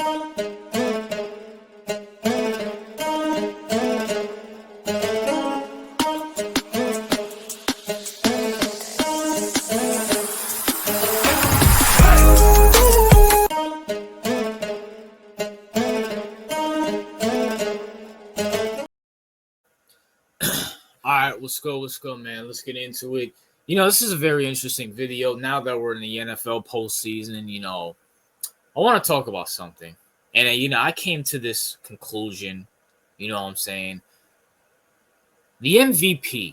All right, let's go, man. Let's get into it. This is a very interesting video. Now that we're in the NFL postseason, I want to talk about something. And, I came to this conclusion, you know what I'm saying? The MVP.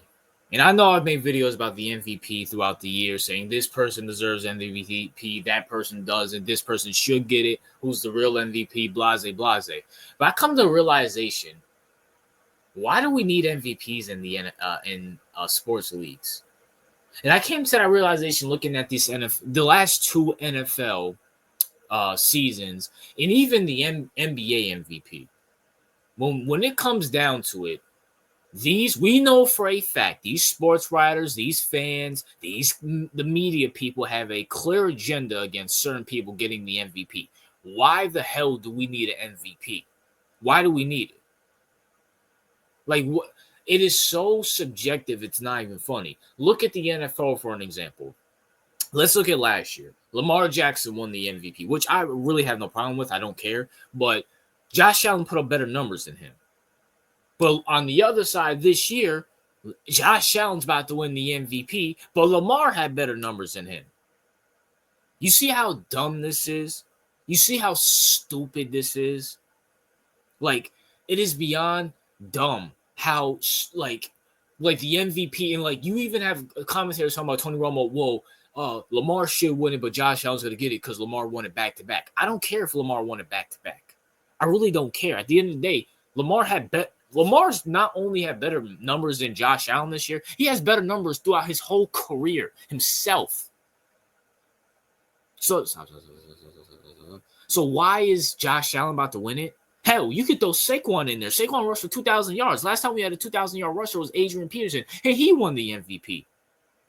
And I know I've made videos about the MVP throughout the year saying this person deserves MVP, that person doesn't, this person should get it, who's the real MVP, blase, blase. But I come to a realization, why do we need MVPs in sports leagues? And I came to that realization looking at the last two NFL seasons, and even the NBA MVP. When it comes down to it, we know for a fact, these sports writers, these fans, the media people have a clear agenda against certain people getting the MVP. Why the hell do we need an MVP? Why do we need it? Like, what? It is so subjective, it's not even funny. Look at the NFL for an example. Let's look at last year. Lamar Jackson won the MVP, which I really have no problem with. I don't care. But Josh Allen put up better numbers than him. But on the other side this year, Josh Allen's about to win the MVP, but Lamar had better numbers than him. You see how dumb this is? You see how stupid this is? Like, it is beyond dumb how, like the MVP, and you even have commentators talking about Tony Romo, Lamar should win it, but Josh Allen's going to get it because Lamar won it back-to-back. I don't care if Lamar won it back-to-back. I really don't care. At the end of the day, Lamar's not only had better numbers than Josh Allen this year, he has better numbers throughout his whole career himself. So why is Josh Allen about to win it? Hell, you could throw Saquon in there. Saquon rushed for 2,000 yards. Last time we had a 2,000-yard rusher was Adrian Peterson, and he won the MVP.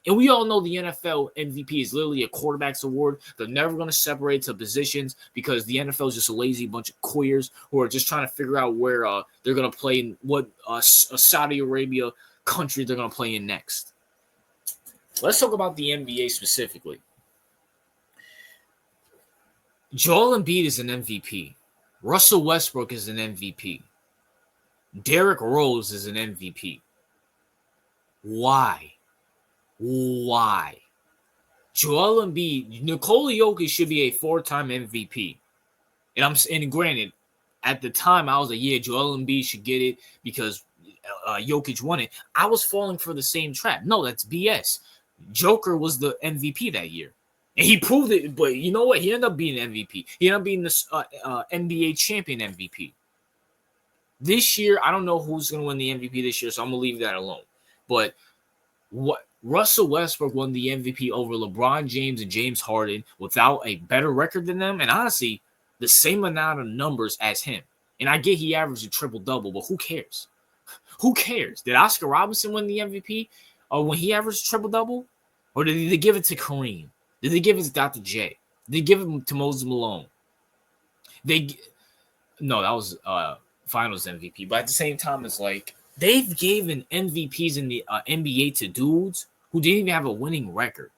And we all know the NFL MVP is literally a quarterback's award. They're never going to separate to positions because the NFL is just a lazy bunch of queers who are just trying to figure out where they're going to play in what Saudi Arabia country they're going to play in next. Let's talk about the NBA specifically. Joel Embiid is an MVP. Russell Westbrook is an MVP. Derrick Rose is an MVP. Why? Joel Embiid, Nikola Jokic should be a 4-time MVP. And granted, at the time I was like, yeah, Joel Embiid should get it because Jokic won it. I was falling for the same trap. No, that's BS. Joker was the MVP that year. And he proved it, but you know what? He ended up being MVP. He ended up being the NBA champion MVP. This year, I don't know who's going to win the MVP this year, so I'm going to leave that alone. But Russell Westbrook won the MVP over LeBron James and James Harden without a better record than them, and honestly, the same amount of numbers as him. And I get he averaged a triple-double, but who cares? Who cares? Did Oscar Robertson win the MVP when he averaged a triple-double? Or did they give it to Kareem? Did they give it to Dr. J? Did they give it to Moses Malone? No, that was Finals MVP. But at the same time, it's like they've given MVPs in the NBA to dudes who didn't even have a winning record.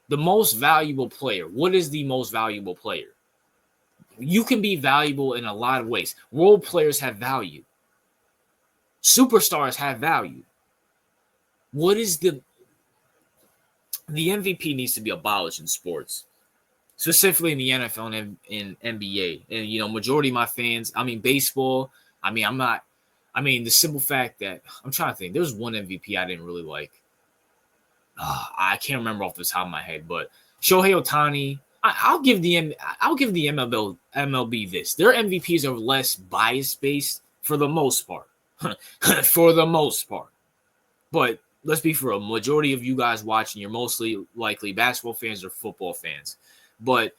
The most valuable player. What is the most valuable player? You can be valuable in a lot of ways. Role players have value. Superstars have value. What is the MVP needs to be abolished in sports, specifically in the NFL and in NBA. And, majority of my fans, baseball, the simple fact that I'm trying to think, there's one MVP I didn't really like. I can't remember off the top of my head, but Shohei Ohtani, I'll give the MLB this. Their MVPs are less bias-based for the most part. For the most part. But let's be for a majority of you guys watching, you're mostly likely basketball fans or football fans. But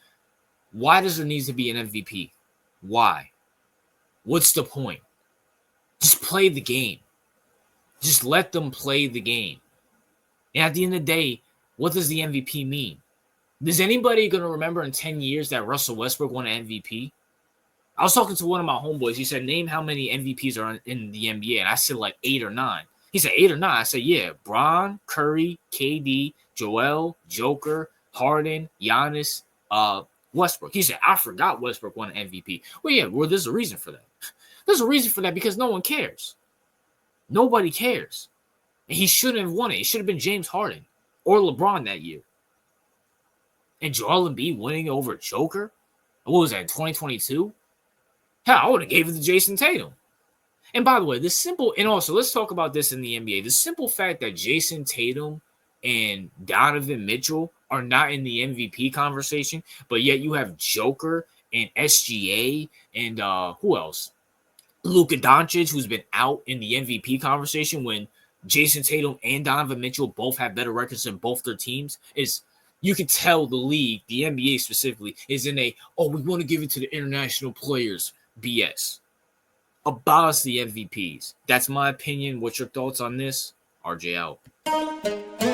why does there need to be an MVP? Why? What's the point? Just play the game. Just let them play the game. And at the end of the day, what does the MVP mean? Is anybody going to remember in 10 years that Russell Westbrook won an MVP? I was talking to one of my homeboys. He said, name how many MVPs are in the NBA. And I said, like 8 or 9. He said, 8 or 9. I said, yeah. Bron, Curry, KD, Joel, Joker, Harden, Giannis, Westbrook. He said, I forgot Westbrook won an MVP. Well, there's a reason for that. There's a reason for that because no one cares. Nobody cares. And he shouldn't have won it. It should have been James Harden or LeBron that year. And Joel Embiid winning over Joker? What was that, 2022? Hell, I would have gave it to Jason Tatum. And by the way, and also let's talk about this in the NBA. The simple fact that Jason Tatum and Donovan Mitchell are not in the MVP conversation, but yet you have Joker and SGA and who else? Luka Doncic, who's been out in the MVP conversation when Jason Tatum and Donovan Mitchell both have better records than both their teams, is you can tell the league, the NBA specifically, is in we want to give it to the international players BS. Abolish the MVPs. That's my opinion. What's your thoughts on this? RJ out.